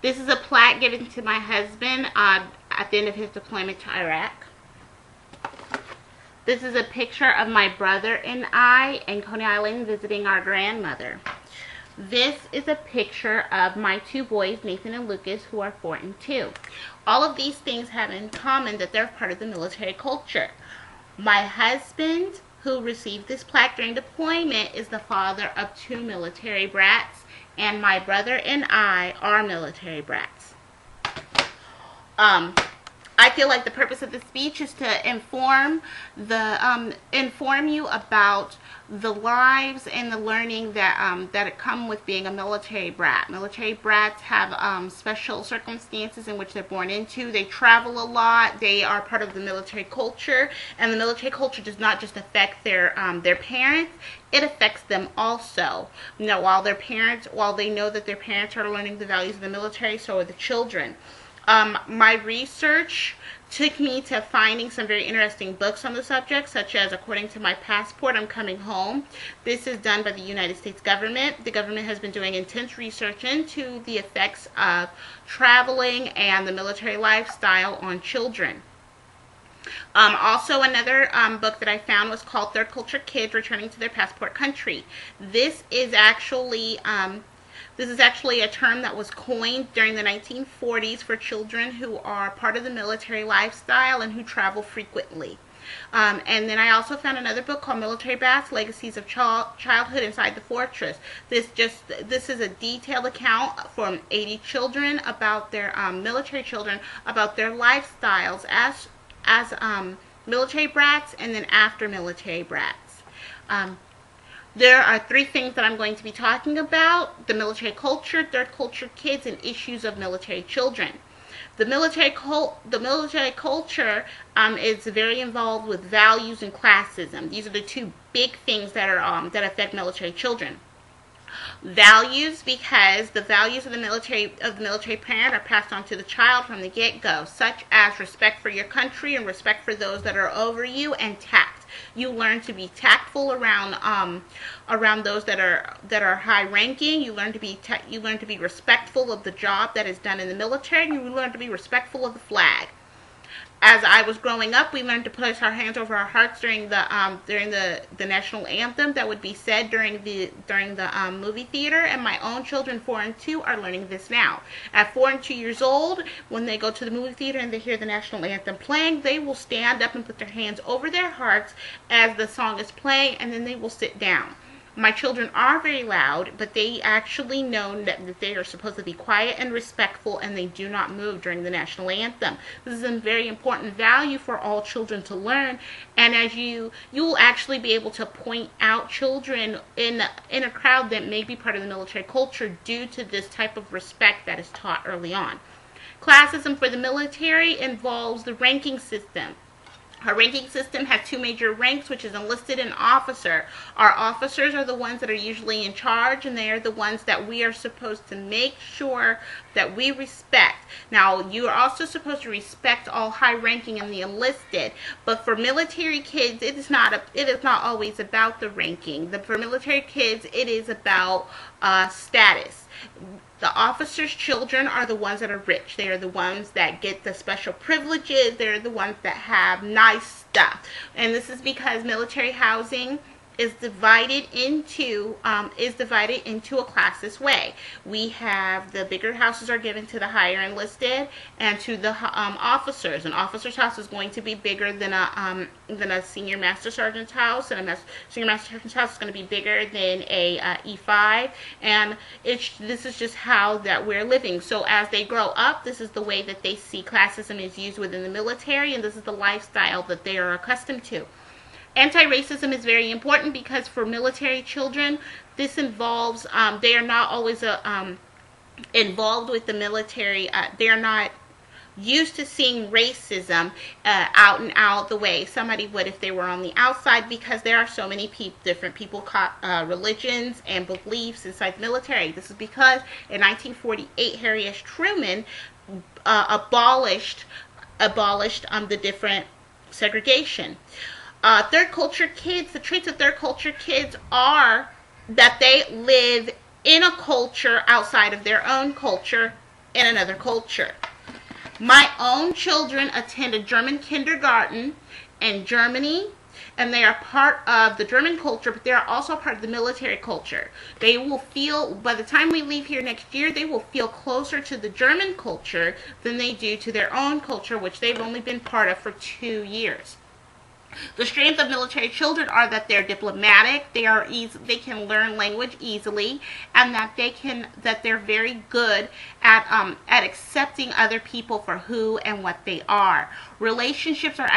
This is a plaque given to my husband at the end of his deployment to Iraq. This is a picture of my brother and I in Coney Island visiting our grandmother. This is a picture of my two boys, Nathan and Lucas, who are 4 and 2. All of these things have in common that they're part of the military culture. My husband, who received this plaque during deployment, is the father of 2 military brats, and my brother and I are military brats. I feel like the purpose of this speech is to inform you about the lives and the learning that come with being a military brat. Military brats have special circumstances in which they're born into. They travel a lot. They are part of the military culture, and the military culture does not just affect their parents. It affects them also. You know, while they know that their parents are learning the values of the military, so are the children. My research took me to finding some very interesting books on the subject, such as According to My Passport, I'm Coming Home. This is done by the United States government. The government has been doing intense research into the effects of traveling and the military lifestyle on children. Also, another book that I found was called Third Culture Kids Returning to Their Passport Country. This is actually a term that was coined during the 1940s for children who are part of the military lifestyle and who travel frequently. And then I also found another book called Military Brats: Legacies of Childhood Inside the Fortress. This is a detailed account from 80 children about their military children, about their lifestyles as military brats and then after military brats. There are 3 things that I'm going to be talking about: the military culture, third culture kids, and issues of military children. The military culture is very involved with values and classism. These are the 2 big things that affect military children. Values, because the values of the military parent are passed on to the child from the get-go, such as respect for your country and respect for those that are over you, and tact. You learn to be tactful around those that are high-ranking. You learn to be respectful of the job that is done in the military, and you learn to be respectful of the flag. As I was growing up, we learned to place our hands over our hearts during the national anthem that would be said during the movie theater. And my own children, 4 and 2, are learning this now. At 4 and 2 years old, when they go to the movie theater and they hear the national anthem playing, they will stand up and put their hands over their hearts as the song is playing, and then they will sit down. My children are very loud, but they actually know that they are supposed to be quiet and respectful, and they do not move during the national anthem. This is a very important value for all children to learn, and as you will actually be able to point out children in a crowd that may be part of the military culture due to this type of respect that is taught early on. Classism for the military involves the ranking system. Our ranking system has 2 major ranks, which is enlisted and officer. Our officers are the ones that are usually in charge, and they are the ones that we are supposed to make sure that we respect. Now, you are also supposed to respect all high-ranking and the enlisted, but for military kids, it is not always about the ranking. For military kids, it is about status. The officers' children are the ones that are rich. They are the ones that get the special privileges. They're the ones that have nice stuff. And this is because military housing is divided into a classist way. We have the bigger houses are given to the higher enlisted and to the officers. An officer's house is going to be bigger than a senior master sergeant's house, and a senior master sergeant's house is going to be bigger than a E5. And this is just how that we're living. So as they grow up, this is the way that they see classism is used within the military, and this is the lifestyle that they are accustomed to. Anti-racism is very important because for military children, this involves, they are not always involved with the military. They are not used to seeing racism out and out the way somebody would if they were on the outside, because there are so many different people, religions and beliefs inside the military. This is because in 1948, Harry S. Truman abolished the different segregation. Third culture kids, the traits of third culture kids are that they live in a culture outside of their own culture, in another culture. My own children attend a German kindergarten in Germany, and they are part of the German culture, but they are also part of the military culture. They will feel, by the time we leave here next year, they will feel closer to the German culture than they do to their own culture, which they've only been part of for 2 years. The strengths of military children are that they're diplomatic, they can learn language easily, and that they're very good at accepting other people for who and what they are. Relationships are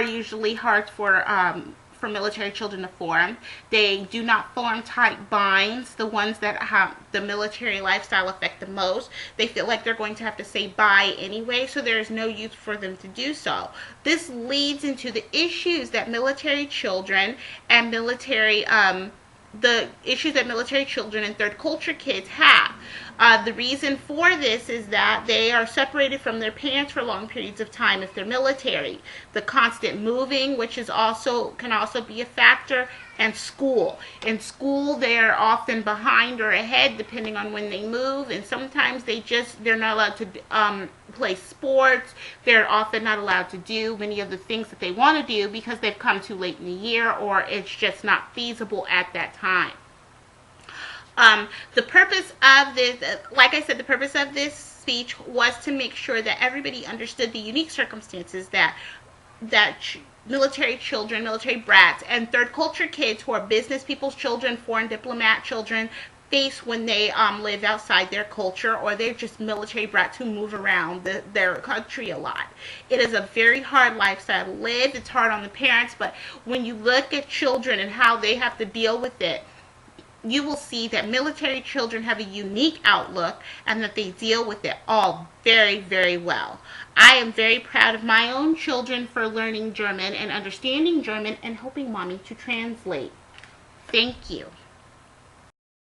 usually hard for military children to form. They do not form tight binds. The ones that have the military lifestyle affect the most. They feel like they're going to have to say bye anyway, so there is no use for them to do so. This leads into the issues that military children and the issues that military children and third culture kids have. The reason for this is that they are separated from their parents for long periods of time if they're military. The constant moving, which can also be a factor, and school. In school, they are often behind or ahead depending on when they move, and sometimes they're not allowed to play sports. They're often not allowed to do many of the things that they want to do because they've come too late in the year, or it's just not feasible at that time. The purpose of this, like I said, the purpose of this speech was to make sure that everybody understood the unique circumstances that military children, military brats, and third culture kids who are business people's children, foreign diplomat children, face when they live outside their culture, or they're just military brats who move around their country a lot. It is a very hard lifestyle to live. It's hard on the parents, but when you look at children and how they have to deal with it, you will see that military children have a unique outlook and that they deal with it all very, very well. I am very proud of my own children for learning German and understanding German and helping mommy to translate. Thank you.